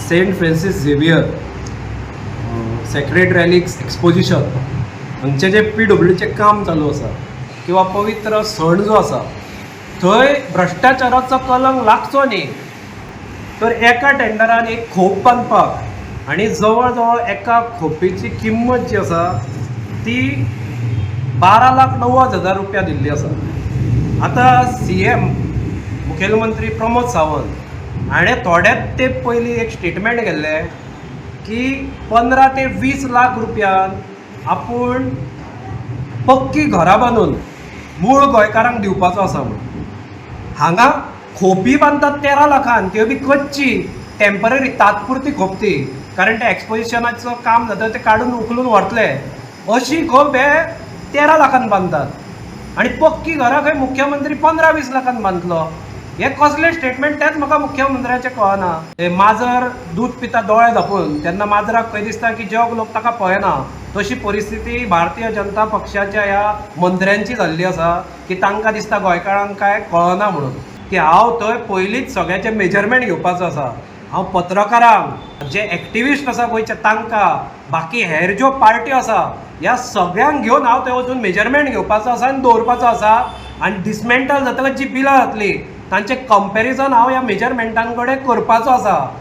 Saint Francis Xavier sacred relics exposition हांगचे जे PWDचे काम चालू आसा किंवा पवित्र सण जो आसा थंय भ्रश्टाचाराचो कलंक लागचो न्ही तर एका टेंडरान एक खोप बांदपाक आनी जवळ जवळ एका खोपेची किंमत जी आसा ती 12,90,000 रुपया दिल्ली आसा. आतां CM मुखेलमंत्री प्रमोद सावंत हाणें थोड्याच तेंप पयलीं एक स्टेटमेंट केल्लें की 15 ते 20 लाख रुपयान आपूण पक्की घरां बांदून मूळ गोंयकारांक दिवपाचो आसा म्हणून. हांगा खोपी बांदतात 13 लाखान, त्यो बी कच्ची टेम्पररी तात्पुरती खोप ती, कारण ते एक्सपोजिशनाचो काम जाता ते काडून उखलून व्हरतले. अशी खोप हे 13 लाखान बांदतात आनी पक्की घरां खंय मुख्यमंत्री 15-20 लाखान बांदतलो. हे कसले स्टेटमेंट तेच म्हाका मुख्यमंत्र्याचे कळना. हे माजर दूध पिता दोळे धापून तेन्ना माजराक खंय दिसता की जग लोक ताका पळयना. तशी परिस्थिती भारतीय जनता पक्षाच्या ह्या मंत्र्यांची जाल्ली आसा की तांकां दिसता गोंयकारांक काय कळना म्हणून. की हांव थंय पयलींच सगळ्याचे मेजरमेंट घेवपाचो आसा. हांव पत्रकारांक जे एक्टिविस्ट आसा गोंयचे तांकां बाकी हेर ज्यो पार्ट्यो आसा ह्या सगळ्यांक घेवन हांव थंय वचून मेजरमेंट घेवपाचो आसा आनी दवरपाचो आसा. आनी डिसमेंटल जातकच जी बिलां जातली तांचें कंपेरिजन हांव ह्या मेजरमेंटां कडेन करपाचो आसा.